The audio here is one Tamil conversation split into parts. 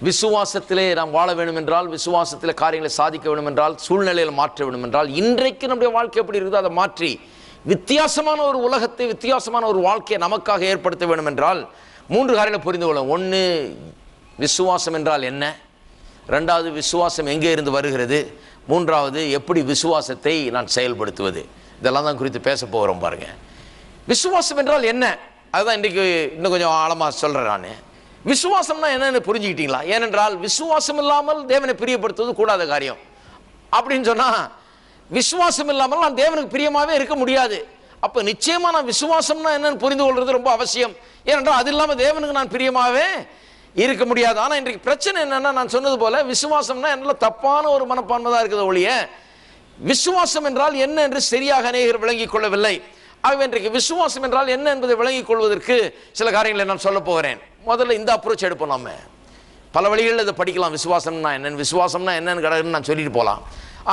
விசுவாசத்திலே நாம் வாழ வேண்டும் என்றால், விசுவாசத்தில் காரியங்களை சாதிக்க வேண்டும் என்றால், சூழ்நிலையில் மாற்ற வேண்டும் என்றால், இன்றைக்கு நம்முடைய வாழ்க்கை எப்படி இருக்குதோ அதை மாற்றி வித்தியாசமான ஒரு உலகத்தை, வித்தியாசமான ஒரு வாழ்க்கையை நமக்காக ஏற்படுத்த வேண்டும் என்றால் 3 காரியங்களை புரிந்து கொள்ளும். 1, விசுவாசம் என்றால் என்ன? 2வது, விசுவாசம் எங்கே இருந்து வருகிறது? 3வது, எப்படி விசுவாசத்தை நான் செயல்படுத்துவது? இதெல்லாம் தான் குறித்து பேச போகிறோம் பாருங்க. விசுவாசம் என்றால் என்ன? அதுதான் இன்றைக்கு இன்னும் கொஞ்சம் ஆழமாக சொல்கிறேன். நான் விசுவாசம்னா என்னன்னு புரிஞ்சுக்கிட்டீங்களா? ஏனென்றால் விசுவாசம் இல்லாமல் தேவனை பிரியப்படுத்துவது கூடாத காரியம். அப்படின்னு சொன்னால் விசுவாசம் இல்லாமல் நான் தேவனுக்கு பிரியமாகவே இருக்க முடியாது. அப்போ நிச்சயமாக நான் விசுவாசம்னா என்னன்னு புரிந்து கொள்வது ரொம்ப அவசியம். ஏனென்றால் அது இல்லாமல் தேவனுக்கு நான் பிரியமாகவே இருக்க முடியாது. ஆனால் இன்றைக்கு பிரச்சனை என்னன்னா, நான் சொன்னது போல விசுவாசம்னா என்ன தப்பான ஒரு மனப்பான்மை தான் இருக்குது ஒழிய விசுவாசம் என்றால் என்ன என்று சரியாக அநேகர் விளங்கிக் கொள்ளவில்லை. ஆகவே இன்றைக்கு விசுவாசம் என்றால் என்ன என்பதை விளங்கிக் கொள்வதற்கு சில காரியங்களை நான் சொல்ல போகிறேன். முதல்ல இந்த அப்ரோச் எடுப்போம். நம்ம பல வழிகளில் இதை படிக்கலாம். விசுவாசம்னா என்னன்னு கடன்னு நான் சொல்லிட்டு போகலாம்.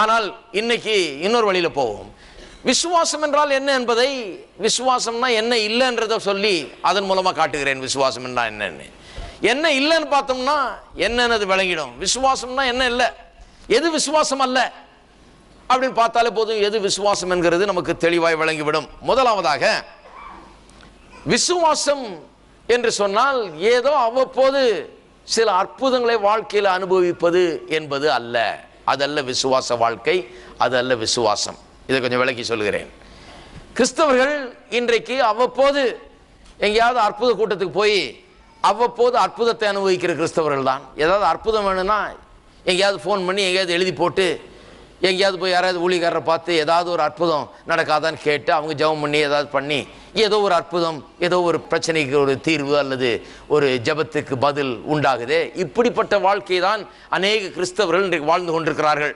ஆனால் இன்னைக்கு இன்னொரு வழியில் போவோம். விசுவாசம் என்றால் என்ன என்பதை, விசுவாசம்னா என்ன இல்லைன்றதை சொல்லி அதன் மூலமாக காட்டுகிறேன். விசுவாசம் என்றால் என்னன்னு, என்ன இல்லைன்னு பார்த்தோம்னா என்னன்னு விளங்கிடும். விசுவாசம்னா என்ன இல்லை, எது விசுவாசம் அல்ல அப்படின்னு பார்த்தாலே போதும், எது விசுவாசம் என்கிறது நமக்கு தெளிவாய் விளங்கிவிடும். முதலாவதாக, விசுவாசம் என்று சொன்னால் ஏதோ அவ்வப்போது சில அற்புதங்களை வாழ்க்கையில் அனுபவிப்பது என்பது அல்ல. அதல்ல விசுவாச வாழ்க்கை, அதல்ல விசுவாசம். இதை கொஞ்சம் விளக்கி சொல்கிறேன். கிறிஸ்தவர்கள் இன்றைக்கு அவ்வப்போது எங்கேயாவது அற்புத கூட்டத்துக்கு போய் அவ்வப்போது அற்புதத்தை அனுபவிக்கிற கிறிஸ்தவர்கள் தான். ஏதாவது அற்புதம் வேணும்னா எங்கேயாவது ஃபோன் பண்ணி எங்கேயாவது எழுதி போட்டு எங்கேயாவது போய் யாராவது ஊழியக்காரரை பார்த்து ஏதாவது ஒரு அற்புதம் நடக்காதான்னு கேட்டு அவங்க ஜெபம் பண்ணி ஏதாவது பண்ணி ஏதோ ஒரு அற்புதம், ஏதோ ஒரு பிரச்சனைக்கு ஒரு தீர்வு அல்லது ஒரு ஜெபத்துக்கு பதில் உண்டாகுதே. இப்படிப்பட்ட வாழ்க்கை தான் அநேக கிறிஸ்தவர்கள் இன்றைக்கு வாழ்ந்து கொண்டிருக்கிறார்கள்.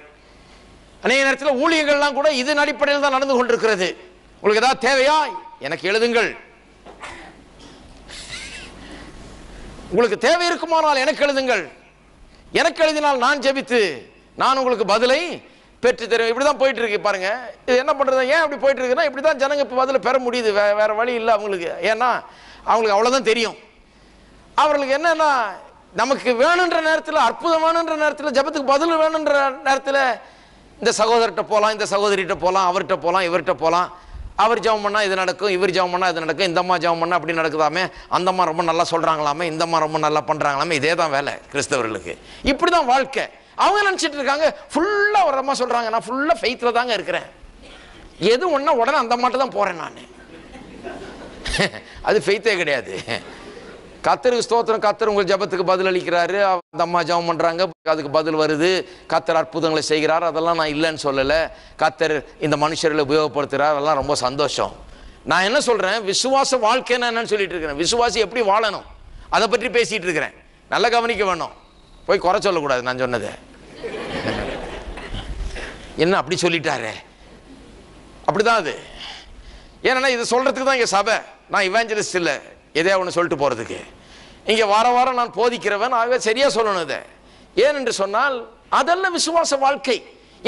அநேக நேரத்தில் ஊழியர்கள்லாம் கூட இதன் அடிப்படையில் தான் நடந்து கொண்டிருக்கிறது. உங்களுக்கு ஏதாவது தேவையா எனக்கு எழுதுங்கள், உங்களுக்கு தேவை இருக்குமானால் எனக்கு எழுதுங்கள், எனக்கு எழுதினால் நான் ஜெபித்து நான் உங்களுக்கு பதிலை பெற்று தருவேன். இப்படிதான் போயிட்டு இருக்கு பாருங்க. இது என்ன பண்றது? ஏன் இப்படி போயிட்டு இருக்குன்னா, இப்படிதான் ஜனங்க இப்போ பதில பெற முடியுது. வேற வழி இல்லை அவங்களுக்கு. ஏன்னா அவங்களுக்கு அவ்வளவுதான் தெரியும். அவர்களுக்கு என்னன்னா, நமக்கு வேணுன்ற நேரத்தில், அற்புதம் வேணுன்ற நேரத்தில், ஜெபத்துக்கு பதில் வேணுன்ற நேரத்தில் இந்த சகோதரர்கிட்ட போகலாம், இந்த சகோதரிகிட்ட போகலாம், அவர்கிட்ட போகலாம், இவர்கிட்ட போகலாம். அவர் ஜெபம் பண்ணால் இது நடக்கும், இவர் ஜெபம் பண்ணால் இது நடக்கும், இந்த அம்மா ஜெபம் பண்ணால் அப்படி நடக்குதாமே, அந்த அம்மா ரொம்ப நல்லா சொல்கிறாங்களாமே, இந்த அம்மா ரொம்ப நல்லா பண்ணுறாங்களாமே. இதே தான் வேலை கிறிஸ்தவர்களுக்கு. இப்படி தான் வாழ்க்கை. அவங்க நினச்சிட்டு இருக்காங்க ஃபுல்லாக ஒரு அம்மா சொல்கிறாங்க, நான் ஃபுல்லாக ஃபெய்த்தில் தாங்க இருக்கிறேன், எது ஒன்றா உடனே அந்த அம்மாட்ட தான் போகிறேன் நான். அது ஃபெய்த்தே கிடையாது. கர்த்தருக்கு ஸ்தோத்திரம், கர்த்தர் உங்கள் ஜெபத்துக்கு பதில் அளிக்கிறாரு, அந்த அம்மா ஜெபம் பண்ணுறாங்க, அதுக்கு பதில் வருது, கர்த்தர் அற்புதங்களை செய்கிறார், அதெல்லாம் நான் இல்லைன்னு சொல்லலை. கர்த்தர் இந்த மனுஷர்களை உபயோகப்படுத்துகிறார், அதெல்லாம் ரொம்ப சந்தோஷம். நான் என்ன சொல்கிறேன், விசுவாச வாழ்க்கைன்னு என்னன்னு சொல்லிட்டு இருக்கிறேன். விசுவாசி எப்படி வாழணும் அதை பற்றி பேசிகிட்டு இருக்கிறேன். நல்லா கவனிக்க வேணும், போய் குறை சொல்லக்கூடாது. நான் சொன்னது என்ன அப்படி சொல்லிட்டாரு, அப்படிதான் அது. ஏன்னா இதை சொல்கிறதுக்கு தான் இங்கே சபை. நான் இவாஞ்சலிஸ்ட் இல்லை, எதையா ஒன்று சொல்லிட்டு போகிறதுக்கு. இங்கே வார வாரம் நான் போதிக்கிறவன், ஆகவே சரியாக சொல்லணும் இதை. ஏனென்று சொன்னால் அதெல்லாம் விசுவாச வாழ்க்கை.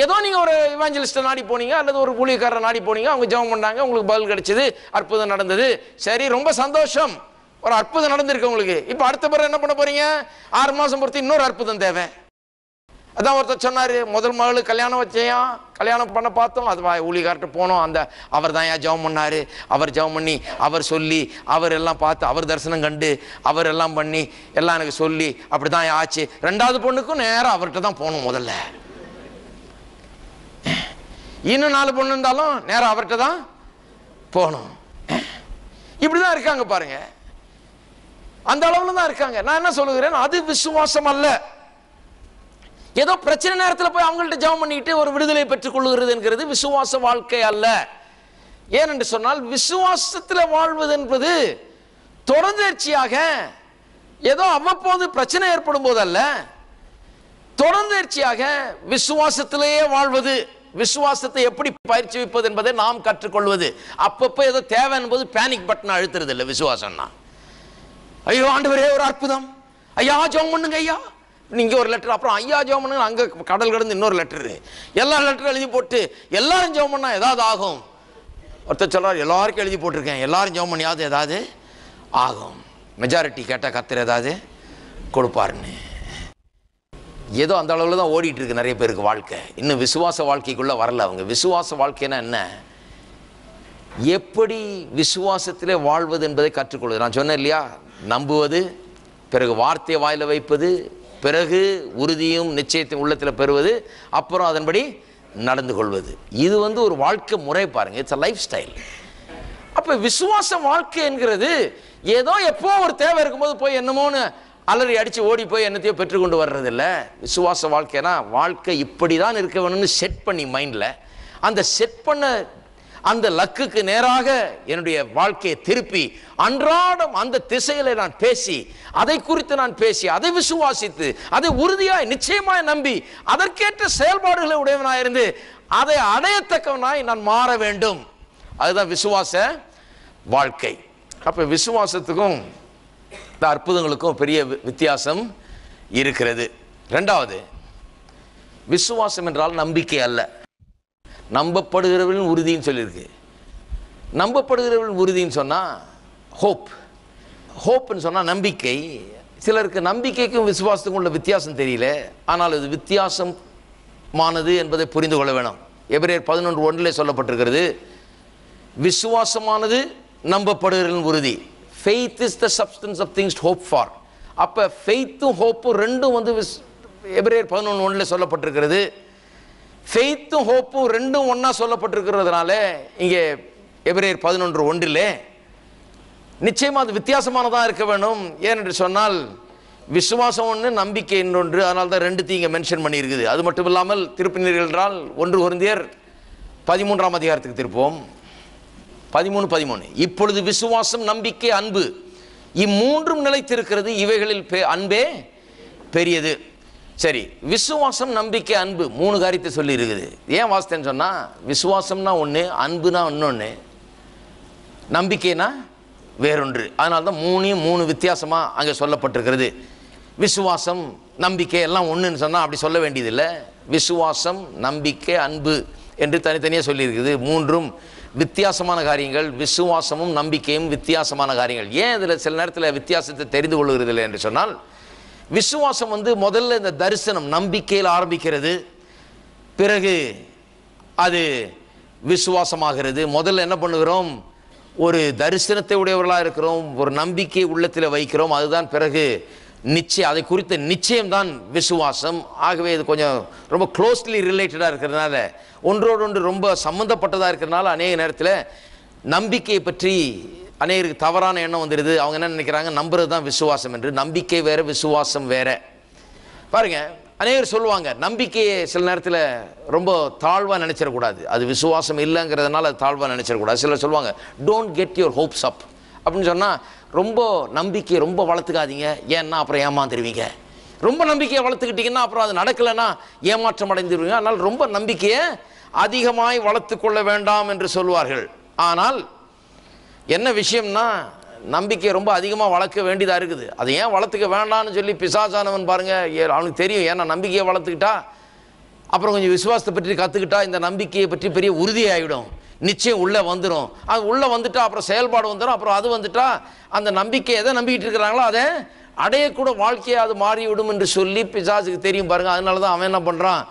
ஏதோ நீங்கள் ஒரு இவாஞ்சலிஸ்ட்டை நாடி போனீங்க அல்லது ஒரு ஊழியக்காரரை நாடி போனீங்க, அவங்க ஜெபம் பண்ணாங்க, உங்களுக்கு பதில் கிடைச்சது, அற்புதம் நடந்தது, சரி ரொம்ப சந்தோஷம், ஒரு அற்புதம் நடந்திருக்கு உங்களுக்கு. இப்போ அடுத்த பிறகு என்ன பண்ண போறீங்க? 6 மாதம் பொறுத்து இன்னொரு அற்புதம் தேவை. அதான் ஒருத்தர் சொன்னார், முதல் மகளுக்கு கல்யாணம் வச்சேயா, கல்யாணம் பண்ண பார்த்தோம், அது ஊழியக்கார்ட்ட போனோம், அந்த அவர் தான் ஏன் ஜெபம் பண்ணார், அவர் ஜெபம் பண்ணி அவர் சொல்லி அவர் எல்லாம் பார்த்து அவர் தரிசனம் கண்டு அவர் எல்லாம் பண்ணி எல்லாம் எனக்கு சொல்லி அப்படி தான் ஆச்சு. 2வது பொண்ணுக்கும் நேரம் அவர்கிட்ட தான் போகணும். முதல்ல இன்னும் 4 பொண்ணு இருந்தாலும் நேரம் அவர்கிட்ட தான் போகணும். இப்படிதான் இருக்காங்க பாருங்க, அந்த அளவுல தான் இருக்காங்க. நான் என்ன சொல்லுகிறேன், அது விசுவாசம் அல்ல. ஏதோ பிரச்சனை நேரத்தில் போய் அவங்கள்ட்ட ஜெபம் பண்ணிட்டு ஒரு விடுதலை பெற்றுக் கொள்ளுகிறது என்கிறது விசுவாச வாழ்க்கை அல்ல. ஏனென்று சொன்னால் விசுவாசத்தில் வாழ்வது என்பது தொடர்ந்தேர்ச்சியாக ஏதோ அவ்வப்போது பிரச்சனை ஏற்படும் போதல்ல, தொடர்ந்தேர்ச்சியாக விசுவாசத்திலேயே வாழ்வது. விசுவாசத்தை எப்படி பயிற்சி வைப்பது என்பதை நாம் கற்றுக்கொள்வது. அப்பப்போ ஏதோ தேவை என்பது பேனிக் பட்டன் அழுத்துறது இல்லை. விசுவாசம்னா ஐயோ ஆண்டவரே ஒரு அற்புதம், ஐயா ஜெபம் பண்ணுங்க ஐயா, நீங்க ஒரு லெட்டர், அப்புறம் ஐயா ஜெபம் பண்ணுங்க, அங்க கடல் கடந்து இன்னொரு லெட்டர், எல்லா லெட்டரும் எழுதி போட்டு எல்லாரும் ஜெபம் பண்ணா ஏதாவது ஆகும். ஒருத்தர் சொல்றாரு, எல்லாருக்கும் எழுதி போட்டிருக்கேன், எல்லாரும் ஜெபம் பண்ணியாவது ஏதாவது ஆகும், மெஜாரிட்டி கேட்டால் கர்த்தர் ஏதாவது கொடுப்பாருன்னு. ஏதோ அந்த அளவில் தான் ஓடிட்டு இருக்கு நிறைய பேருக்கு வாழ்க்கை. இன்னும் விசுவாச வாழ்க்கைக்குள்ளே வரல அவங்க. விசுவாச வாழ்க்கைன்னா என்ன, எப்படி விசுவாசத்திலே வாழ்வது என்பதை கற்றுக்கொள்வது. நான் சொன்னேன் இல்லையா, நம்புவது, பிறகு வார்த்தையை வாயில் வைப்பது, பிறகு உறுதியும் நிச்சயத்தையும் உள்ளத்தில் பெறுவது, அப்புறம் அதன்படி நடந்து கொள்வது. இது ஒரு வாழ்க்கை முறை பாருங்க. It's a life style. அப்போ விசுவாச வாழ்க்கை என்கிறது ஏதோ எப்போ ஒரு தேவை இருக்கும்போது போய் என்னமோன்னு அலறி அடித்து ஓடி போய் என்னத்தையோ பெற்றுக்கொண்டு வர்றது இல்லை. விசுவாச வாழ்க்கைனா வாழ்க்கை இப்படி தான் இருக்க வேணும்னு செட் பண்ணி மைண்டில் அந்த செட் பண்ண அந்த லக்குக்கு நேராக என்னுடைய வாழ்க்கையை திருப்பி அன்றாடம் அந்த திசையில நான் பேசி, அதை குறித்து நான் பேசி, அதை விசுவாசித்து, அதை உறுதியாய் நிச்சயமாய் நம்பி அதற்கேற்ற செயல்பாடுகளை உடையவனாயிருந்து அதை அடையத்தக்கவனாய் நான் மாற வேண்டும். அதுதான் விசுவாச வாழ்க்கை. அப்ப விசுவாசத்துக்கும் இந்த அற்புதங்களுக்கும் பெரிய வித்தியாசம் இருக்கிறது. இரண்டாவது, விசுவாசம் என்றால் நம்பிக்கை அல்ல, நம்பப்படுகிறவர்களின் உறுதின்னு சொல்லியிருக்கு. நம்பப்படுகிறவர்களின் உறுதின்னு சொன்னால் ஹோப். ஹோப்னு சொன்னால் நம்பிக்கை. சிலருக்கு நம்பிக்கைக்கும் விசுவாசத்துக்கும் உள்ள வித்தியாசம் தெரியல, ஆனால் அது வித்தியாசமானது என்பதை புரிந்து கொள்ள வேணும். எபிரேயர் 11:1 சொல்லப்பட்டிருக்கிறது, விசுவாசமானது நம்பப்படுகிறவர்களின் உறுதி. Faith is the substance of things hope for. அப்போ ஃபெய்த்தும் ஹோப்பும் ரெண்டும் எபிரேயர் 11:1 சொல்லப்பட்டிருக்கிறது. ஃபெய்த்தும் ஹோப்பும் ரெண்டும் ஒன்றா சொல்லப்பட்டிருக்கிறதுனால இங்கே எபிரேயர் 11:1 நிச்சயமாக அது வித்தியாசமானதாக இருக்க வேணும். ஏனென்று சொன்னால் விசுவாசம் ஒன்று, நம்பிக்கை இன்னொன்று. அதனால தான் ரெண்டுத்தையும் இங்கே மென்ஷன் பண்ணியிருக்குது. அது மட்டும் இல்லாமல் திருப்பினீர்கள் என்றால் 1 கொரிந்தியர் 13ஆம் அதிகாரத்துக்கு திருப்போம். 13:13 இப்பொழுது விசுவாசம், நம்பிக்கை, அன்பு இம்மூன்றும் நிலைத்திருக்கிறது, இவைகளில் அன்பே பெரியது. சரி, விசுவாசம், நம்பிக்கை, அன்பு 3 காரியத்தை சொல்லி இருக்குது. ஏன் வாசித்தேன்னு சொன்னால், விசுவாசம்னா ஒன்று, அன்புனா இன்னொன்று, நம்பிக்கைனா வேறொன்று. அதனால தான் 3 வித்தியாசமாக அங்கே சொல்லப்பட்டிருக்கிறது. விசுவாசம், நம்பிக்கை எல்லாம் ஒன்றுன்னு சொன்னால் அப்படி சொல்ல வேண்டியதில்லை. விசுவாசம், நம்பிக்கை, அன்பு என்று தனித்தனியாக சொல்லியிருக்குது. 3ம் வித்தியாசமான காரியங்கள். விசுவாசமும் நம்பிக்கையும் வித்தியாசமான காரியங்கள். ஏன் இதில் சில நேரத்தில் வித்தியாசத்தை தெரிந்து கொள்ளுகிறதில்லை என்று சொன்னால், விசுவாசம் முதல்ல இந்த தரிசனம் நம்பிக்கையில் ஆரம்பிக்கிறது, பிறகு அது விசுவாசமாகிறது. முதல்ல என்ன பண்ணுகிறோம், ஒரு தரிசனத்தை உடையவர்களாக இருக்கிறோம், ஒரு நம்பிக்கை உள்ளத்தில் வைக்கிறோம், அதுதான் பிறகு நிச்சயம், அதை குறித்த நிச்சயம்தான் விசுவாசம். ஆகவே இது கொஞ்சம் ரொம்ப க்ளோஸ்லி ரிலேட்டடாக இருக்கிறதுனால, ஒன்றோடொன்று ரொம்ப சம்மந்தப்பட்டதாக இருக்கிறதுனால அநேக நேரத்தில் நம்பிக்கையை பற்றி அநேகருக்கு தவறான எண்ணம் வந்துடுது. அவங்க என்ன நினைக்கிறாங்க, நம்புறது தான் விசுவாசம் என்று. நம்பிக்கை வேற, விசுவாசம் வேற. பாருங்க, அநேகர் சொல்லுவாங்க நம்பிக்கையை சில நேரத்தில் ரொம்ப தாழ்வாக நினைச்சிடக்கூடாது, அது விசுவாசம் இல்லைங்கிறதுனால அது தாழ்வாக நினைச்சிடக்கூடாது. சிலர் சொல்லுவாங்க டோன்ட் கெட் யுவர் ஹோப்ஸ் அப் அப்படின்னு சொன்னால், ரொம்ப நம்பிக்கையை ரொம்ப வளர்த்துக்காதீங்க, ஏன்னா அப்புறம் ஏமாந்துருவீங்க. ரொம்ப நம்பிக்கையை வளர்த்துக்கிட்டிங்கன்னா அப்புறம் அது நடக்கலைன்னா ஏமாற்றம் அடைந்துருவீங்க. அதனால் ரொம்ப நம்பிக்கையை அதிகமாய் வளர்த்து கொள்ள வேண்டாம் என்று சொல்வார்கள். ஆனால் என்ன விஷயம்னா, நம்பிக்கை ரொம்ப அதிகமாக வளர்க்க வேண்டியதாக இருக்குது. அது ஏன் வளர்த்துக்க வேண்டாம்னு சொல்லி பிசாசானவன் பாருங்கள், அவனுக்கு தெரியும். ஏன்னா நம்பிக்கையை வளர்த்துக்கிட்டா அப்புறம் கொஞ்சம் விசுவாசத்தை பற்றி கற்றுக்கிட்டா இந்த நம்பிக்கையை பற்றி பெரிய உறுதியாகிடும், நிச்சயம் உள்ளே வந்துடும். அது உள்ளே வந்துட்டா அப்புறம் செயல்பாடு வந்துடும். அப்புறம் அது வந்துட்டா அந்த நம்பிக்கை எதை நம்பிக்கிட்டு இருக்கிறாங்களோ அதை அடையக்கூட வாழ்க்கையை அது மாறிவிடும் என்று சொல்லி பிசாசுக்கு தெரியும் பாருங்கள். அதனால தான் அவன் என்ன பண்ணுறான்,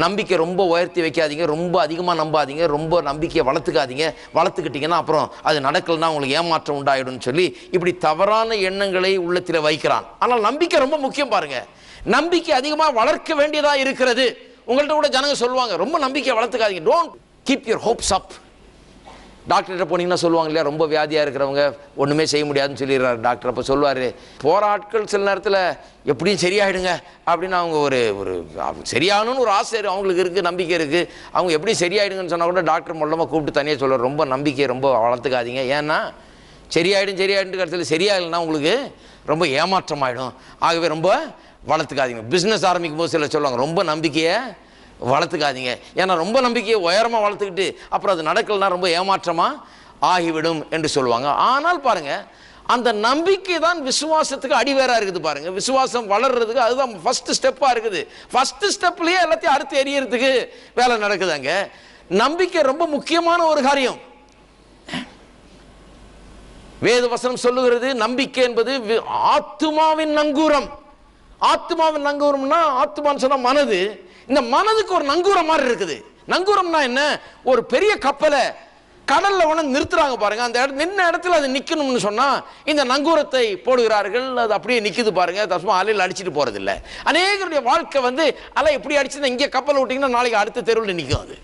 நம்பிக்கை ரொம்ப உயர்த்தி வைக்காதீங்க, ரொம்ப அதிகமாக நம்பாதீங்க, ரொம்ப நம்பிக்கையை வளர்த்துக்காதீங்க, வளர்த்துக்கிட்டிங்கன்னா அப்புறம் அது நடக்கலைன்னா உங்களுக்கு ஏமாற்றம் உண்டாயிடும்னு சொல்லி இப்படி தவறான எண்ணங்களை உள்ளத்தில் வைக்கிறான். ஆனால் நம்பிக்கை ரொம்ப முக்கியம் பாருங்கள். நம்பிக்கை அதிகமாக வளர்க்க வேண்டியதாக இருக்கிறது. உங்கள்கிட்ட கூட ஜனங்க சொல்லுவாங்க ரொம்ப நம்பிக்கையை வளர்த்துக்காதீங்க, டோன்ட் கீப் யுவர் ஹோப்ஸ் அப். டாக்டர்கிட்ட போனீங்கன்னா சொல்லுவாங்க இல்லையா, ரொம்ப வியாதியாக இருக்கிறவங்க ஒன்றுமே செய்ய முடியாதுன்னு சொல்லிடுறாரு டாக்டர். அப்போ சொல்லுவார், போகிற ஆட்கள் சில நேரத்தில் எப்படியும் சரியாயிடுங்க அப்படின்னு அவங்க ஒரு சரியாகணும்னு ஒரு ஆசை அவங்களுக்கு இருக்குது, நம்பிக்கை இருக்குது. அவங்க எப்படி சரியாயிடுங்கன்னு சொன்னால் கூட டாக்டர் மூலமாக கூப்பிட்டு தனியாக சொல்லுவார், ரொம்ப நம்பிக்கையை ரொம்ப வளர்த்துக்காதீங்க, ஏன்னா சரியாயிடும் கடைசியில் சரியாகலைன்னா உங்களுக்கு ரொம்ப ஏமாற்றம் ஆகிடும், ஆகவே ரொம்ப வளர்த்துக்காதீங்க. பிஸ்னஸ் ஆரம்பிக்கும் போது சிலர் சொல்லுவாங்க ரொம்ப நம்பிக்கையை வளர்த்துக்காதீங்க, ஏன்னா ரொம்ப நம்பிக்கையை உயரமாக வளர்த்துக்கிட்டு அப்புறம் அது நடக்கலைன்னா ரொம்ப ஏமாற்றமாக ஆகிவிடும் என்று சொல்லுவாங்க. ஆனால் பாருங்கள், அந்த நம்பிக்கை தான் விசுவாசத்துக்கு அடிவேராக இருக்குது பாருங்கள். விசுவாசம் வளர்றதுக்கு அதுதான் ஃபஸ்ட்டு ஸ்டெப்பாக இருக்குது. ஃபஸ்ட்டு ஸ்டெப்லேயே எல்லாத்தையும் அறுத்து எறியறதுக்கு வேலை நடக்குதாங்க. நம்பிக்கை ரொம்ப முக்கியமான ஒரு காரியம். வேத வசனம் சொல்லுகிறது, நம்பிக்கை என்பது ஆத்துமாவின் நங்கூரம். ஆத்மாவின் நங்கூரம்னா, ஆத்மான்னு சொன்னா மனது. இந்த மனதுக்கு ஒரு நங்கூரம் மாதிரி இருக்குது. நங்கூரம்னா என்ன? ஒரு பெரிய கப்பலை கடல்ல ஒன்று நிறுத்துறாங்க பாருங்க, அந்த நின்ன இடத்துல அது நிக்கணும்னு சொன்னா இந்த நங்கூரத்தை போடுகிறார்கள். அது அப்படியே நிக்குது பாருங்க, தஸ்மா அலையில் அடிச்சுட்டு போறது இல்லை. அநேகருடைய வாழ்க்கை வந்து அலை எப்படி அடிச்சுன்னா, இங்கே கப்பல் விட்டீங்கன்னா நாளைக்கு அடுத்த தெருவில் நிற்கும் அது.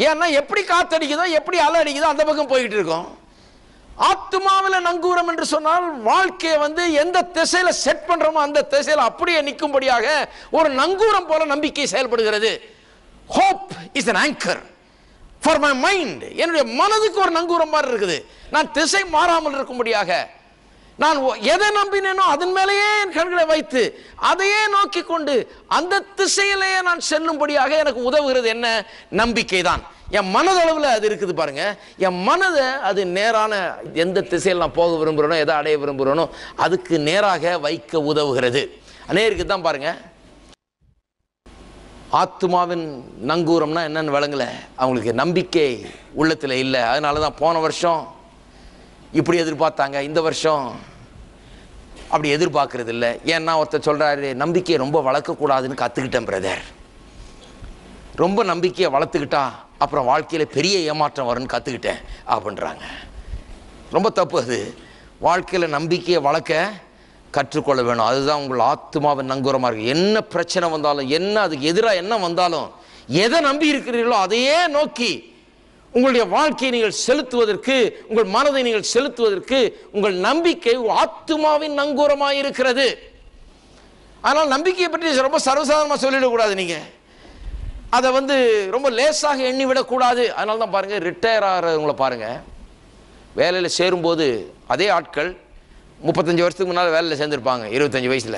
ஏன்னா எப்படி காத்தடிக்குதோ, எப்படி அலை அடிக்குதோ அந்த பக்கம் போய்கிட்டு இருக்கோம். ஆத்மாவில் நங்கூரம் என்று சொன்னால் வாழ்க்கையை வந்து எந்த திசையில செட் பண்றோமோ அந்த திசையில அப்படியே நிற்கும்படியாக ஒரு நங்கூரம் போல நம்பிக்கை செயல்படுகிறது. Hope is an anchor for my mind. என்னுடைய மனதுக்கு ஒரு நங்கூரம் மாதிரி இருக்குது. நான் திசை மாறாமல் இருக்கும்படியாக, நான் எதை நம்பினேனோ அதன் மேலேயே என் கண்களை வைத்து அதையே நோக்கி கொண்டு அந்த திசையிலேயே நான் செல்லும்படியாக எனக்கு உதவுகிறது என்ன? நம்பிக்கை தான். என் மனதளவில் அது இருக்குது பாருங்க. என் மனதை அது நேரான எந்த திசையில் நான் போக விரும்புகிறேனோ, எதை அடைய விரும்புகிறேனோ அதுக்கு நேராக வைக்க உதவுகிறது. அநேருக்கு தான் பாருங்க, ஆத்மாவின் நங்கூரம்னா என்னன்னு விளங்கல, அவங்களுக்கு நம்பிக்கை உள்ளத்தில் இல்லை. அதனால தான் போன வருஷம் இப்படி எதிர்பார்த்தாங்க, இந்த வருஷம் அப்படி எதிர்பார்க்கறது இல்லை. ஏன்னா ஒருத்தர் சொல்றாரு, நம்பிக்கையை ரொம்ப வளர்க்கக்கூடாதுன்னு கற்றுக்கிட்டேன் பிரதர். ரொம்ப நம்பிக்கையை வளர்த்துக்கிட்டா அப்புறம் வாழ்க்கையில் பெரிய ஏமாற்றம் வரும்னு கற்றுக்கிட்டேன் அப்படின்றாங்க. ரொம்ப தப்பு அது. வாழ்க்கையில் நம்பிக்கையை வளர்க்க கற்றுக்கொள்ள வேணும். அதுதான் உங்கள் ஆத்மாவின் நங்கூரமாக இருக்குது. என்ன பிரச்சனை வந்தாலும், என்ன அதுக்கு எதிராக என்ன வந்தாலும், எதை நம்பி இருக்கிறீர்களோ அதையே நோக்கி உங்களுடைய வாழ்க்கையை நீங்கள் செலுத்துவதற்கு, உங்கள் மனதை நீங்கள் செலுத்துவதற்கு உங்கள் நம்பிக்கை ஆத்மாவின் நங்கூரமாக இருக்கிறது. ஆனால் நம்பிக்கையை பற்றி ரொம்ப சர்வசாதாரணமாக சொல்லிடக்கூடாது. நீங்கள் அதை வந்து ரொம்ப லேசாக எண்ணி விடக்கூடாது. அதனால தான் பாருங்கள், ரிட்டையர் ஆகிறவங்கள பாருங்கள், வேலையில் சேரும்போது அதே ஆட்கள் 35 வருஷத்துக்கு முன்னால் வேலையில் சேர்ந்துருப்பாங்க. 25 வயசில்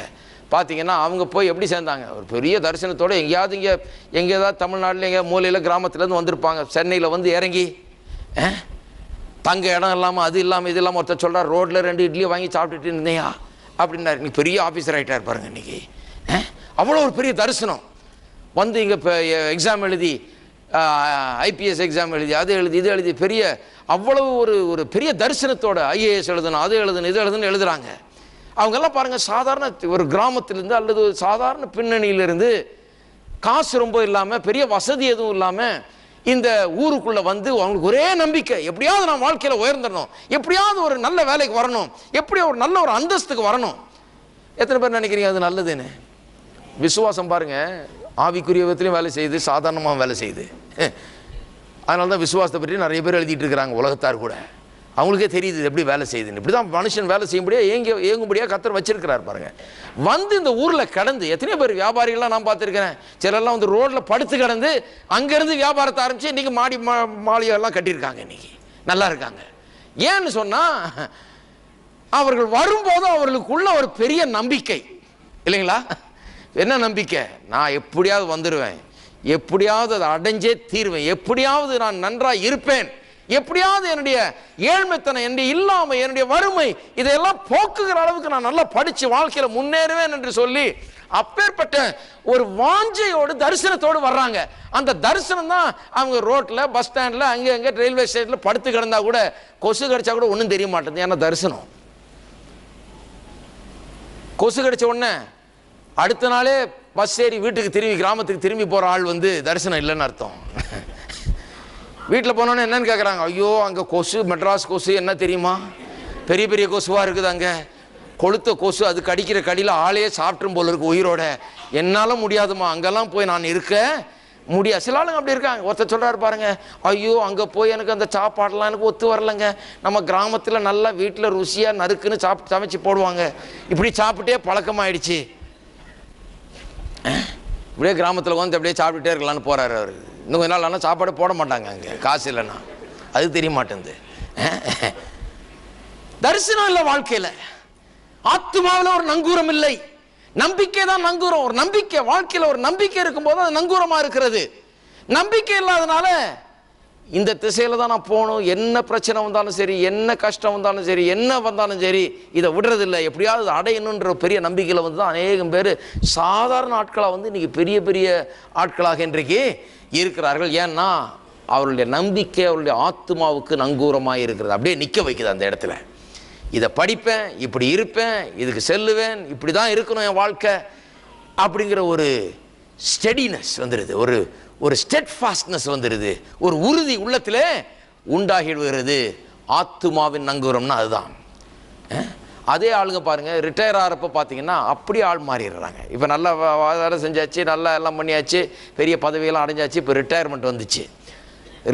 பார்த்தீங்கன்னா அவங்க போய் எப்படி சேர்ந்தாங்க? ஒரு பெரிய தரிசனத்தோடு எங்கேயாவது எங்கேயாவது தமிழ்நாட்டில் எங்கேயா மூலையில் கிராமத்துலேருந்து வந்திருப்பாங்க. சென்னையில் வந்து இறங்கி தங்க இடம் இல்லாமல், அது இல்லாமல், இது இல்லாமல், ஒருத்தர் சொல்கிறார், ரோட்டில் 2 இட்லி வாங்கி சாப்பிட்டுட்டு இருந்தேயா அப்படின்னாரு. இன்னைக்கு பெரிய ஆஃபீஸர் ஆகிட்டார் பாருங்க. இன்றைக்கி அவ்வளோ ஒரு பெரிய தரிசனம். வந்து இங்கே இப்போ எக்ஸாம் எழுதி, ஐபிஎஸ் எக்ஸாம் எழுதி, அது எழுதி, இது எழுதி, பெரிய அவ்வளவு ஒரு பெரிய தரிசனத்தோட ஐஏஎஸ் எழுதணும், அது எழுதணும், இது எழுதுன்னு எழுதுறாங்க. அவங்கெல்லாம் பாருங்கள், சாதாரண ஒரு கிராமத்திலேருந்து அல்லது ஒரு சாதாரண பின்னணியிலிருந்து, காசு ரொம்ப இல்லாமல், பெரிய வசதி எதுவும் இல்லாமல் இந்த ஊருக்குள்ளே வந்து அவங்களுக்கு ஒரே நம்பிக்கை, எப்படியாவது நான் வாழ்க்கையில் உயர்ந்துடணும், எப்படியாவது ஒரு நல்ல வேலைக்கு வரணும், எப்படி ஒரு நல்ல ஒரு அந்தஸ்துக்கு வரணும். எத்தனை பேர் நினைக்கிறீங்க அது நல்லதுன்னு? விசுவாசம் பாருங்கள், ஆவிக்குரிய விதத்திலையும் வேலை செய்யுது, சாதாரணமாக வேலை செய்யுது. அதனால தான் விசுவாசத்தை பற்றி நிறைய பேர் எழுதிட்டு இருக்கிறாங்க உலகத்தார் கூட. அவங்களுக்கே தெரியுது எப்படி வேலை செய்யுதுன்னு. இப்படி தான் மனுஷன் வேலை செய்யும்படியாக இயங்கும்படியாக கர்த்தர் வச்சிருக்கிறார் பாருங்கள். வந்து இந்த ஊரில் கடந்து எத்தனையோ பேர் வியாபாரிகள்லாம் நான் பார்த்துருக்கிறேன். சிலர்லாம் வந்து ரோட்டில் படுத்து கிடந்து அங்கேருந்து வியாபாரத்தை ஆரம்பித்து இன்றைக்கி மாளிகைலாம் கட்டியிருக்காங்க. இன்றைக்கி நல்லா இருக்காங்க. ஏன்னு சொன்னால் அவர்கள் வரும்போது அவர்களுக்குள்ள ஒரு பெரிய நம்பிக்கை இல்லைங்களா? என்ன நம்பிக்கை? நான் எப்படியாவது வந்துடுவேன், எப்படியாவது அதை அடைஞ்சே தீர்வேன், எப்படியாவது நான் நன்றாக இருப்பேன், எப்படியாவது என்னுடைய ஏழ்மைத்தனம், என்னுடைய இல்லாமை, என்னுடைய வறுமை இதையெல்லாம் போக்குகிற அளவுக்கு நான் நல்லா படித்து வாழ்க்கையில் முன்னேறுவேன் என்று சொல்லி அப்பேற்பட்ட ஒரு வாஞ்சையோடு தரிசனத்தோடு வர்றாங்க. அந்த தரிசனம் தான் அவங்க ரோட்டில், பஸ் ஸ்டாண்டில், அங்கே அங்கே ரயில்வே ஸ்டேஷனில் படுத்து கிடந்தா கூட, கொசு கடிச்சா கூட ஒன்றும் தெரிய மாட்டேங்குது. ஏன்னா தரிசனம். கொசு கடிச்ச உடனே அடுத்த நாளே பஸ் ஏறி வீட்டுக்கு திரும்பி, கிராமத்துக்கு திரும்பி போகிற ஆள் வந்து தரிசனம் இல்லைன்னு அர்த்தம். வீட்டில் போனோன்னே என்னன்னு கேட்குறாங்க, ஐயோ அங்கே கொசு, மெட்ராஸ் கொசு என்ன தெரியுமா, பெரிய பெரிய கொசுவாக இருக்குது, அங்கே கொளுத்த கொசு, அது கடிக்கிற கடியில் ஆளையே சாப்பிட்டும் போல இருக்குது உயிரோட, என்னால் முடியாதுமா, அங்கெல்லாம் போய் நான் இருக்க முடியாது. சில ஆளுங்க அப்படி இருக்காங்க. ஒருத்தர் சொல்கிறாரு பாருங்க, ஐயோ அங்கே போய் எனக்கு அந்த சாப்பாடெலாம் எனக்கு ஒத்து வரலைங்க, நம்ம கிராமத்தில் நல்லா வீட்டில் ருசியாக நறுக்குன்னு சமைச்சு போடுவாங்க, இப்படி சாப்பிட்டே பழக்கமாயிடுச்சு, இப்படியே கிராமத்தில் வந்து அப்படியே சாப்பிட்டுட்டே இருக்கலான்னு போகிறாரு அவர். இன்னும் கொஞ்ச நாள் ஆனால் சாப்பாடு போட மாட்டாங்க அங்கே, காசு இல்லைன்னா. அது தெரிய மாட்டேங்குது. தரிசனம் இல்லை வாழ்க்கையில், ஆத்மாவில் ஒரு நங்கூரம் இல்லை. நம்பிக்கை தான் நங்கூரம். ஒரு நம்பிக்கை வாழ்க்கையில், ஒரு நம்பிக்கை இருக்கும்போது அது நங்கூரமாக இருக்கிறது. நம்பிக்கை இல்லாதனால இந்த திசையில் தான் நான் போகணும், என்ன பிரச்சனை வந்தாலும் சரி, என்ன கஷ்டம் வந்தாலும் சரி, என்ன வந்தாலும் சரி, இதை விடுறதில்லை, எப்படியாவது அடையணுன்ற பெரிய நம்பிக்கையில் வந்து தான் அநேகம் பேர் சாதாரண ஆட்களாக வந்து இன்றைக்கி பெரிய பெரிய ஆட்களாக இன்றைக்கு இருக்கிறார்கள். ஏன்னா அவருடைய நம்பிக்கை அவருடைய ஆத்மாவுக்கு நங்கூரமாக இருக்கிறது, அப்படியே நிற்க வைக்குது அந்த இடத்துல. இதை படிப்பேன், இப்படி இருப்பேன், இதுக்கு செல்லுவேன், இப்படி தான் இருக்கணும் என் வாழ்க்கை அப்படிங்கிற ஒரு ஸ்டெடினஸ் வந்துடுது, ஒரு ஸ்டெட்ஃபாஸ்ட்னஸ் வந்துடுது, ஒரு உறுதி உள்ளத்தில் உண்டாகிடுகிறது. ஆத்துமாவின் நங்கூரம்னா அதுதான். அதே ஆளுங்க பாருங்கள், ரிட்டையர் ஆகிறப்ப பார்த்தீங்கன்னா அப்படியே ஆள் மாறிடுறாங்க. இப்போ நல்லா வேலை செஞ்சாச்சு, நல்லா எல்லாம் பண்ணியாச்சு, பெரிய பதவியெல்லாம் அடைஞ்சாச்சு, இப்போ ரிட்டையர்மெண்ட் வந்துச்சு.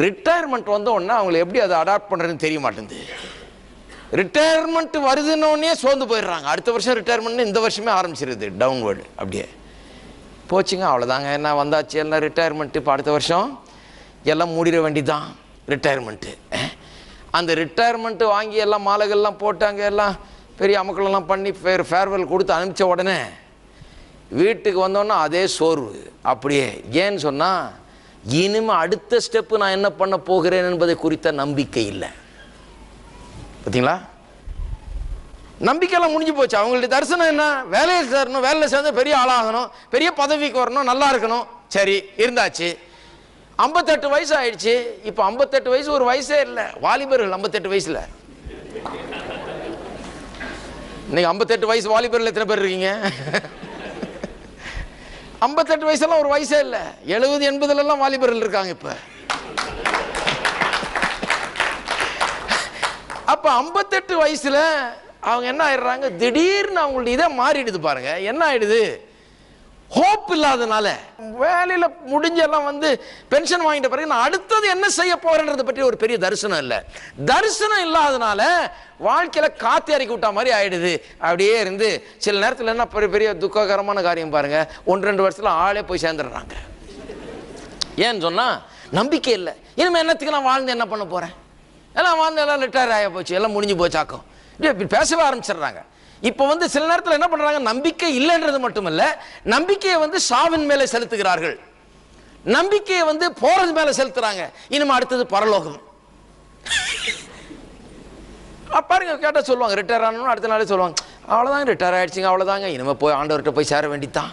ரிட்டையர்மெண்ட் வந்த உடனே அவங்களை எப்படி அதை அடாப்ட் பண்ணுறதுன்னு தெரிய மாட்டேங்குது. ரிட்டையர்மெண்ட் வருதுன்னொடனே சோர்ந்து போயிடுறாங்க. அடுத்த வருஷம் ரிட்டையர்மெண்ட்னு இந்த வருஷமே ஆரம்பிச்சிருது டவுன்வேர்டு. அப்படியே போச்சுங்க, அவ்வளோதாங்க, என்ன வந்தாச்சு எல்லாம் ரிட்டையர்மெண்ட்டு. இப்போ அடுத்த வருஷம் எல்லாம் மூடிட வேண்டிதான் ரிட்டையர்மெண்ட்டு. அந்த ரிட்டையர்மெண்ட்டு வாங்கி எல்லாம் மாலைகள்லாம் போட்டாங்க, எல்லாம் பெரிய அமக்களெல்லாம் பண்ணி ஃபேர்வெல் கொடுத்து அனுப்பிச்ச உடனே வீட்டுக்கு வந்தோன்னா அதே சோர்வு அப்படியே. ஏன்னு சொன்னால் இனிமேல் அடுத்த ஸ்டெப்பு நான் என்ன பண்ண போகிறேன் என்பதை குறித்த நம்பிக்கை இல்லை. பார்த்தீங்களா, நம்பிக்கையெல்லாம் முடிஞ்சு போச்சு. அவங்களுடைய தரிசனம் என்ன? வேலையை சேரணும், வேலையில் சேர்ந்து பெரிய ஆளாகணும், பெரிய பதவிக்கு வரணும், நல்லா இருக்கணும். சரி, இருந்தாச்சு. 58 வயசு ஆயிடுச்சு. இப்போ 58 வயசு ஒரு வயசே இல்லை. வாலிபர்கள் 58 வயசுல. இன்னைக்கு 58 வயசு வாலிபர்கள் எத்தனை பேர் இருக்கீங்க? 58 வயசுலாம் ஒரு வயசே இல்லை. 70, 80 வாலிபர்கள் இருக்காங்க இப்ப. அப்ப 58 வயசுல அவங்க என்ன ஆயிடுறாங்க, திடீர்னு அவங்களுடைய இதை மாறிடுது. பாருங்க என்ன ஆயிடுது, ஹோப் இல்லாதனால. வேலையில முடிஞ்செல்லாம் வந்து பென்ஷன் வாங்கிட்ட பிறகு நான் அடுத்தது என்ன செய்ய போறேன்றதை பற்றி ஒரு பெரிய தரிசனம் இல்லை. தரிசனம் இல்லாதனால வாழ்க்கையில காத்து இறக்கி விட்டா மாதிரி ஆயிடுது. அப்படியே இருந்து சில நேரத்தில் என்ன பெரிய பெரிய துக்ககரமான காரியம் பாருங்க, 1-2 வருஷத்துல ஆளே போய் சேர்ந்துடுறாங்க. ஏன்னு சொன்னா நம்பிக்கை இல்லை. இனிமே என்னத்துக்கு நான் வாழ்ந்து என்ன பண்ண போறேன், எல்லாம் வாழ்ந்து எல்லாம் ரிட்டையர் ஆகி போச்சு, எல்லாம் முடிஞ்சு போச்சாக்கும், இப்படி பேசவே ஆரம்பிச்சிடுறாங்க. இப்போ வந்து சில நேரத்தில் என்ன பண்றாங்க, நம்பிக்கை இல்லைன்றது மட்டுமல்ல, நம்பிக்கையை வந்து சாவின் மேலே செலுத்துகிறார்கள், நம்பிக்கையை வந்து போறது மேலே செலுத்துறாங்க. இனிமே அடுத்தது பரலோகம். பாருங்க, கேட்டா சொல்லுவாங்க ரிட்டையர் ஆனோம், அடுத்த நாளே சொல்லுவாங்க அவ்வளோதாங்க ரிட்டையர் ஆயிடுச்சுங்க, அவ்வளோதாங்க, இனிமே போய் ஆண்டவர்கிட்ட போய் சேர வேண்டித்தான்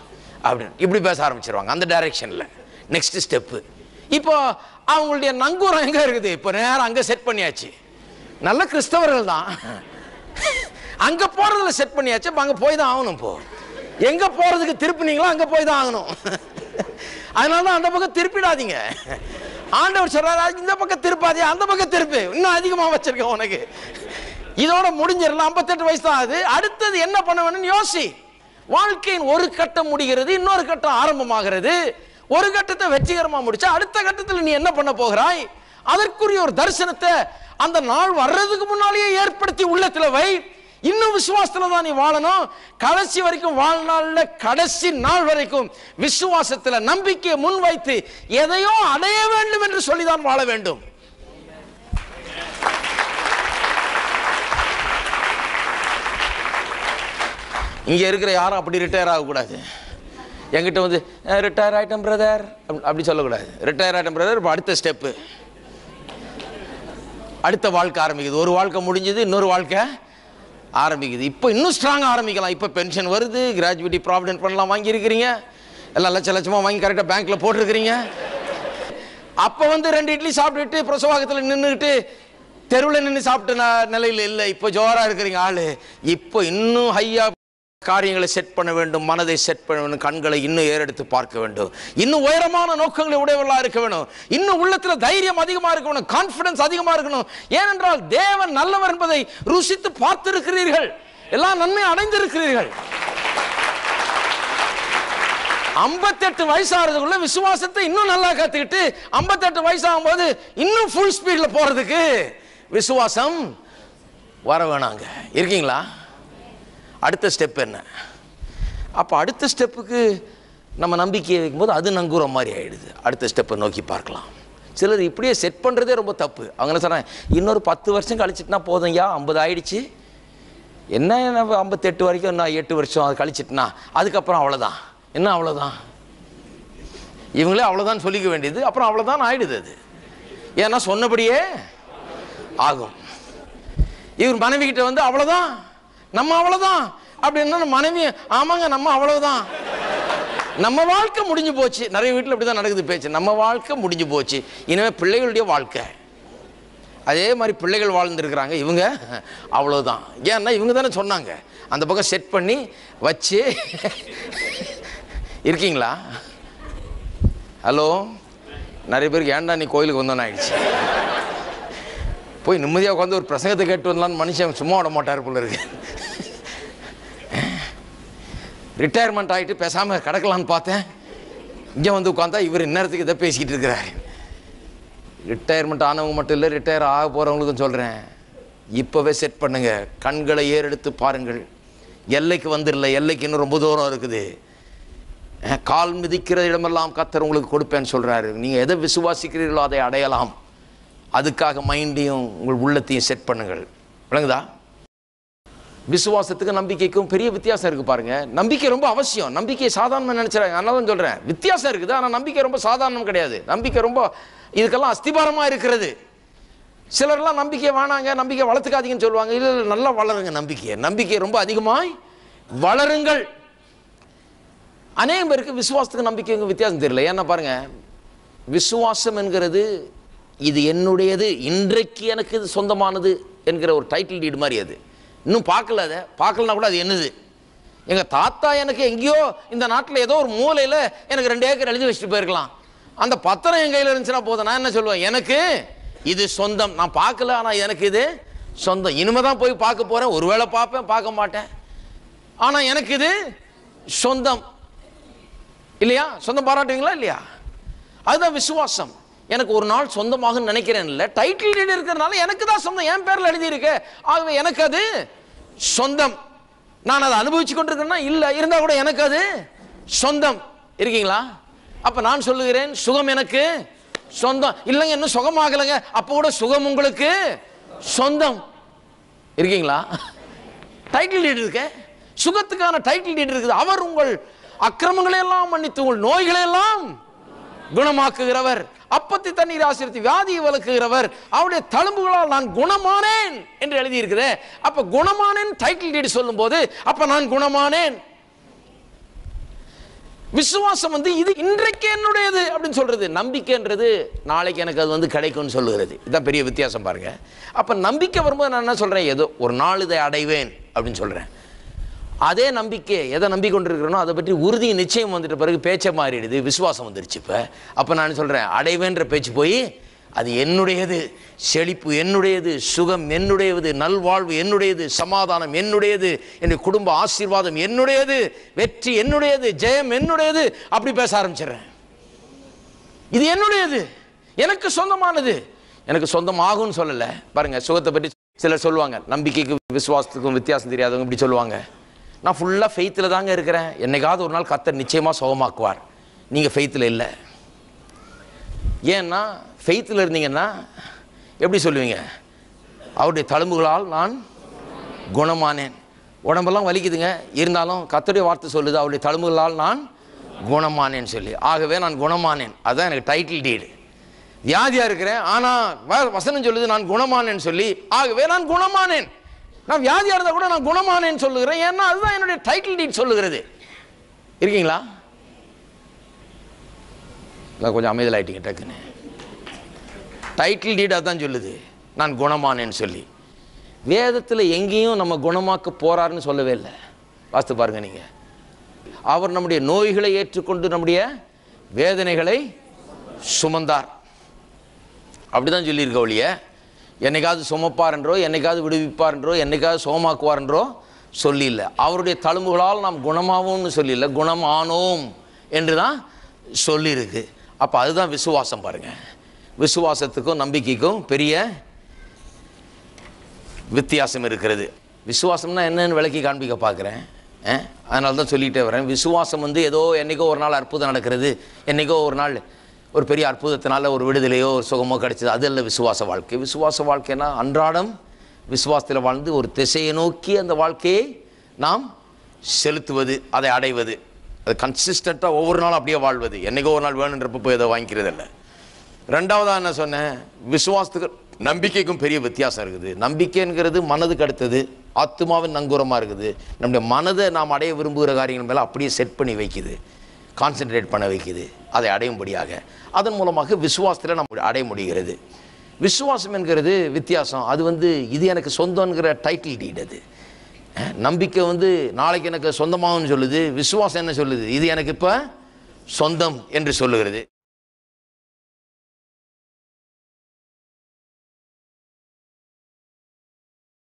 அப்படின்னு இப்படி பேச ஆரம்பிச்சிருவாங்க. அந்த டைரக்ஷன்ல நெக்ஸ்ட் ஸ்டெப்பு. இப்போ அவங்களுடைய நங்கூரம் எங்க இருக்குது, இப்போ நேரம் அங்க செட் பண்ணியாச்சு. நல்ல கிறிஸ்தவர்கள் தான், அங்க போறதுல செட் பண்ணியாச்சு. அங்க போய் தான் ஆகணும். இப்போ எங்க போறதுக்கு திருப்பினீங்களோ அங்க போய் தான் ஆகணும். அதனாலதான் அந்த பக்கம் திருப்பிடாதீங்க. ஆண்டவர் சொல்றாரு, இந்த பக்கம் திருப்பாதே, அந்த பக்கம் திருப்பு, இன்னும் அதிகமா வச்சிருக்கேன் உனக்கு. இதோட முடிஞ்சிடலாம். 58 வயசு தான் ஆகுது. அடுத்தது என்ன பண்ண வேணும்னு யோசி. வாழ்க்கையின் ஒரு கட்டம் முடிகிறது, இன்னொரு கட்டம் ஆரம்பமாகிறது. ஒரு கட்டத்தை வெற்றிகரமா முடிச்சா அடுத்த கட்டத்தில் நீ என்ன பண்ண போகிறாய், அதற்குரிய ஒரு தரிசனத்தை அந்த நாள் வர்றதுக்கு முன்னாலேயே ஏற்படுத்தி உள்ளத்துல வை. இன்னும் விசுவாசத்துல தான் நீ வாழணும். கடைசி வரைக்கும் வாழ்நாள்ல கடைசி நாள் வரைக்கும் விசுவாசத்துல நம்பிக்கையை முன்வைத்து எதையோ அடைய வேண்டும் என்று சொல்லிதான் வாழ வேண்டும். இங்க இருக்கிற யாரும் அப்படி ரிட்டையர் ஆகக்கூடாது. என்கிட்ட வந்து ரிட்டையர் ஆயிட்டம் பிரதர் அப்படி சொல்லக்கூடாது. ரிட்டையர் ஆயிட்டம் பிரதர், இப்போ அடுத்த ஸ்டெப்பு, அடுத்த வாழ்க்கை ஆரம்பிக்குது. ஒரு வாழ்க்கை முடிஞ்சது, இன்னொரு வாழ்க்கை ஆரம்பிக்குது. இப்போ இன்னும் ஸ்ட்ராங்காக ஆரம்பிக்கலாம். இப்போ பென்ஷன் வருது, கிராஜுவிட்டி ப்ராவிடென்ட் ஃபண்ட்லாம் வாங்கியிருக்கிறீங்க, எல்லாம் லட்ச லட்சமாக வாங்கி கரெக்டாக பேங்க்கில் போட்டிருக்கிறீங்க. அப்போ வந்து 2 இட்லி சாப்பிட்டுட்டு பிரசவாகத்தில் நின்றுக்கிட்டு தெருவில் நின்று சாப்பிட்ட நிலையில் இல்லை. இப்போ ஜோராக இருக்கிறீங்க ஆளு. இப்போ இன்னும் ஹையா காரியங்களை செட் பண்ண வேண்டும், மனதை செட் பண்ண வேண்டும், கண்களை இன்னும் ஏறெடுத்து பார்க்க வேண்டும், இன்னும் உயரமான நோக்கங்களை உடையவர்களாக இருக்க வேண்டும், இன்னும் உள்ளத்தில் தைரியம் அதிகமாக இருக்க வேண்டும், கான்ஃபிடன்ஸ் அதிகமாக இருக்கணும். ஏனென்றால் தேவன் நல்லவர் என்பதை ருசித்து பார்த்திருக்கிறீர்கள், எல்லா நன்மை அடைந்திருக்கிறீர்கள். 58 வயசாகிறதுக்குள்ள விசுவாசத்தை இன்னும் நல்லா கத்துக்கிட்டு 58 வயசாகும் போது இன்னும் ஃபுல் ஸ்பீட்ல போறதுக்கு விசுவாசம் வர வேணாங்க. இருக்கீங்களா? அடுத்த ஸ்டெப் என்ன? அப்போ அடுத்த ஸ்டெப்புக்கு நம்ம நம்பிக்கையை வைக்கும்போது அது நங்கூரம் மாதிரி ஆயிடுது. அடுத்த ஸ்டெப்பை நோக்கி பார்க்கலாம். சிலர் இப்படியே செட் பண்ணுறதே ரொம்ப தப்பு. அவங்க என்ன சொல்கிறாங்க, இன்னொரு 10 வருஷம் கழிச்சிட்டுனா போதும்யா, 50 ஆயிடுச்சு, என்ன 58 வரைக்கும் இன்னும் 8 வருஷம் அது கழிச்சிட்டுனா அதுக்கப்புறம் அவ்வளோதான். என்ன அவ்வளோதான்? இவங்களே அவ்வளோதான் சொல்லிக்க வேண்டியது, அப்புறம் அவ்வளோதான் ஆயிடுது. அது ஏன்னா சொன்னபடியே ஆகும். இவர் மனைவி கிட்ட வந்து அவ்வளோதான், நம்ம அவ்வளவுதான் அப்படின்னா மனைவி ஆமாங்க நம்ம அவ்வளவுதான், நம்ம வாழ்க்கை முடிஞ்சு போச்சு. நிறைய வீட்டில் இப்படிதான் நடக்குது பேச்சு, நம்ம வாழ்க்கை முடிஞ்சு போச்சு, இனிமே பிள்ளைகளுடைய வாழ்க்கை. அதே மாதிரி பிள்ளைகள் வாழ்ந்துருக்கிறாங்க. இவங்க அவ்வளோதான். ஏன்னா இவங்க தானே சொன்னாங்க, அந்த பக்கம் செட் பண்ணி வச்சு. இருக்கீங்களா? ஹலோ, நிறைய பேருக்கு ஏன்டா நீ கோயிலுக்கு வந்தோன்னு ஆயிடுச்சு. போய் நிம்மதியாக உட்காந்து ஒரு பிரசங்கத்தை கேட்டு வந்தலான்னு மனுஷன் சும்மா விட மாட்டார் போல இருக்கு. ரிட்டையர்மெண்ட் ஆகிட்டு பேசாமல் கிடக்கலான்னு பார்த்தேன். இங்கே வந்து உட்காந்தா இவர் இந்நேரத்துக்கு இதை பேசிக்கிட்டு இருக்கிறார். ரிட்டையர்மெண்ட் ஆனவங்க மட்டும் இல்லை, ரிட்டையர் ஆக போகிறவங்களுக்கும் சொல்கிறேன், இப்போவே செட் பண்ணுங்கள். கண்களை ஏறெடுத்து பாருங்கள். எல்லைக்கு வந்துடல, எல்லைக்கு இன்னும் ரொம்ப தூரம் இருக்குது. கால் மிதிக்கிற இடமெல்லாம் கர்த்தர் உங்களுக்கு கொடுப்பேன்னு சொல்கிறாரு. நீங்கள் எதை விசுவாசிக்கிறீர்களோ அதை அடையலாம். அதுக்காக மைண்டையும் உங்கள் உள்ளத்தையும் செட் பண்ணுங்கள். விளங்குதா? விசுவாசத்துக்கு நம்பிக்கைக்கும் பெரிய வித்தியாசம் இருக்குது பாருங்கள். நம்பிக்கை ரொம்ப அவசியம். நம்பிக்கையை சாதாரணமாக நினச்சிடாங்க. அதனால தான் சொல்கிறேன், வித்தியாசம் இருக்குது. ஆனால் நம்பிக்கை ரொம்ப சாதாரணம் கிடையாது. நம்பிக்கை ரொம்ப இதுக்கெல்லாம் அஸ்திபாரமாக இருக்கிறது. சிலர்லாம் நம்பிக்கை வேணாங்க, நம்பிக்கை வளர்த்துக்காதீங்கன்னு சொல்லுவாங்க. இல்லை இல்லை, நல்லா வளருங்க நம்பிக்கை ரொம்ப அதிகமாய் வளருங்கள். அநேகம் பேருக்கு விசுவாசத்துக்கு நம்பிக்கைக்கு வித்தியாசம் தெரியல. ஏன்னா பாருங்கள், விசுவாசம் என்கிறது இது என்னுடையது, இன்றைக்கு எனக்கு இது சொந்தமானது என்கிற ஒரு டைட்டில் டீடு மாதிரி. அது இன்னும் பார்க்கல. அதை பார்க்கலனா கூட அது என்னது, எங்கள் தாத்தா எனக்கு எங்கேயோ இந்த நாட்டில் ஏதோ ஒரு மூலையில் எனக்கு 2 ஏக்கர் எழுதி வச்சுட்டு போயிருக்கலாம். அந்த பத்திரம் என் கையில் இருந்துச்சுன்னா போதும். நான் என்ன சொல்லுவேன், எனக்கு இது சொந்தம். நான் பார்க்கல, ஆனால் எனக்கு இது சொந்தம். இனிமே தான் போய் பார்க்க போகிறேன். ஒருவேளை பார்ப்பேன், பார்க்க மாட்டேன். ஆனால் எனக்கு இது சொந்தம். இல்லையா? சொந்தம் பாராட்டுவீங்களா இல்லையா? அதுதான் விசுவாசம். எனக்கு ஒரு நாள் சொந்தமாக நினைக்கிறேன். இல்லை, டைட்டில் டீடு இருக்கிறதுனால எனக்கு தான் சொந்தம், என் பேரில் எழுதியிருக்கு. ஆகவே எனக்கு அது சொந்தம். நான் அதை அனுபவிச்சு கொண்டிருக்கேன்னா இல்லை, இருந்தால் கூட எனக்கு அது சொந்தம். இருக்கீங்களா? அப்போ நான் சொல்லுகிறேன், சுகம் எனக்கு சொந்தம். இல்லைங்க, இன்னும் சுகமாகலைங்க, அப்போ கூட சுகம் உங்களுக்கு சொந்தம். இருக்கீங்களா? டைட்டில் டீடு இருக்கு, சுகத்துக்கான டைட்டில் டீடு இருக்குது. அவர் உங்கள் அக்கிரமங்களை எல்லாம் மன்னித்து உங்கள் நோய்களை எல்லாம் குணமாக்குகிறவர், அப்பத்தை தண்ணீர் ஆசீர்வதித்து வியாதியை விலக்குகிறவர், அவருடைய தழும்புகளால் நான் குணமானேன் என்று எழுதியிருக்கிறேன். அப்ப குணமானேன் டைட்டில் டீடு சொல்லும் போது அப்ப நான் குணமானேன். விசுவாசம் இது இன்றைக்கு என்னுடையது அப்படின்னு சொல்றது. நம்பிக்கைன்றது நாளைக்கு எனக்கு அது கிடைக்கும்னு சொல்லுகிறது. இதுதான் பெரிய வித்தியாசம் பாருங்க. அப்ப நம்பிக்கை வரும்போது நான் என்ன சொல்றேன், ஏதோ ஒரு நாள் இதை அடைவேன் அப்படின்னு சொல்றேன். அதே நம்பிக்கை எதை நம்பிக்கொண்டிருக்கிறனோ அதை பற்றி உறுதி நிச்சயம் வந்துட்ட பிறகு பேச்சை மாறிடுது, விசுவாசம் வந்துருச்சு. அப்போ நான் சொல்கிறேன், அடைவேன்ற பேச்சு போய் அது என்னுடையது, செழிப்பு என்னுடையது, சுகம் என்னுடையது, நல்வாழ்வு என்னுடையது, சமாதானம் என்னுடையது, என்னுடைய குடும்ப ஆசீர்வாதம் என்னுடையது, வெற்றி என்னுடையது, ஜெயம் என்னுடையது, அப்படி பேச ஆரம்பிச்சிடுறேன். இது என்னுடையது, எனக்கு சொந்தமானது. எனக்கு சொந்தமாகும்னு சொல்லலை பாருங்க. சுகத்தை பற்றி சிலர் சொல்லுவாங்க, நம்பிக்கைக்கு விசுவாசத்துக்கும் வித்தியாசம் தெரியாதவங்க இப்படி சொல்லுவாங்க, நான் ஃபுல்லாக ஃபெய்த்தில் தாங்க இருக்கிறேன், என்னைக்காவது ஒரு நாள் கர்த்தர் நிச்சயமாக சுகமாக்குவார். நீங்கள் ஃபெய்த்தில் இல்லை. ஏன்னா ஃபெய்த்தில் இருந்தீங்கன்னா எப்படி சொல்லுவீங்க, அவருடைய தழும்புகளால் நான் குணமானேன். உடம்பெல்லாம் வலிக்குதுங்க, இருந்தாலும் கர்த்தருடைய வார்த்தை சொல்லுது, அவருடைய தழும்புகளால் நான் குணமானேன்னு சொல்லி. ஆகவே நான் குணமானேன், அதுதான் எனக்கு டைட்டில் டீடு. வியாதியாக இருக்கிறேன், ஆனால் வசனம் சொல்லுது நான் குணமானேன்னு சொல்லி, ஆகவே நான் குணமானேன். நான் வியாதியாக இருந்தால் கூட நான் குணமானேன்னு சொல்லுகிறேன். ஏன்னா அதுதான் என்னுடைய டைட்டில் டீட் சொல்லுகிறது. இருக்கீங்களா? கொஞ்சம் அமைதல் ஆயிட்டீங்க டக்குன்னு. டைட்டில் டீட் அதுதான் சொல்லுது, நான் குணமானேன்னு சொல்லி. வேதத்தில் எங்கேயும் நம்ம குணமாக்க போறாருன்னு சொல்லவே இல்லை. வாஸ்து பாருங்க நீங்க. அவர் நம்முடைய நோய்களை ஏற்றுக்கொண்டு நம்முடைய வேதனைகளை சுமந்தார், அப்படிதான் சொல்லியிருக்க ஒழிய என்னைக்காவது சுமப்பார் என்றோ, என்னைக்காவது விடுவிப்பார் என்றோ, என்னைக்காவது சுகமாக்குவார் என்றோ சொல்லி இல்லை. அவருடைய தழும்புகளால் நாம் குணமாவோம்னு சொல்லி இல்லை, குணம் ஆனோம் என்று தான் சொல்லியிருக்கு. அப்போ அதுதான் விசுவாசம் பாருங்க. விசுவாசத்துக்கும் நம்பிக்கைக்கும் பெரிய வித்தியாசம் இருக்கிறது. விசுவாசம்னா என்னன்னு விளக்கி காண்பிக்க பார்க்குறேன். அதனால தான் சொல்லிகிட்டே வரேன். விசுவாசம் ஏதோ என்றைக்கோ ஒரு நாள் அற்புதம் நடக்கிறது, என்றைக்கோ ஒரு நாள் ஒரு பெரிய அற்புதத்தினால ஒரு விடுதலையோ ஒரு சுகமோ கிடைச்சது, அது இல்லை விசுவாச வாழ்க்கை. விசுவாச வாழ்க்கைனா அன்றாடம் விசுவாசத்தில் வாழ்ந்து ஒரு திசையை நோக்கி அந்த வாழ்க்கையை நாம் செலுத்துவது, அதை அடைவது, அது கன்சிஸ்டண்ட்டாக ஒவ்வொரு நாளும் அப்படியே வாழ்வது. என்றைக்கோ ஒரு நாள் வேணுன்றப்ப போய் அதை வாங்கிக்கிறது இல்லை. ரெண்டாவதாக என்ன சொன்னேன், விசுவாசத்துக்கு நம்பிக்கைக்கும் பெரிய வித்தியாசம் இருக்குது. நம்பிக்கைங்கிறது மனதுக்கு அடுத்தது, ஆத்மாவின் நங்கூரமாக இருக்குது. நம்முடைய மனதை நாம் அடைய விரும்புகிற காரியங்கள் மேலே அப்படியே செட் பண்ணி வைக்குது, கான்சென்ட்ரேட் பண்ண வைக்குது, அதை அடையும்படியாக. அதன் மூலமாக விசுவாசத்தில் நம்ம அடைய முடிகிறது. விசுவாசம் என்கிறது வித்தியாசம். அது இது எனக்கு சொந்தங்கிற டைட்டில் டீட். அது நம்பிக்கை நாளைக்கு எனக்கு சொந்தமாகும்னு சொல்லுது. விசுவாசம் என்ன சொல்லுது? இது எனக்கு இப்போ சொந்தம் என்று சொல்லுகிறது.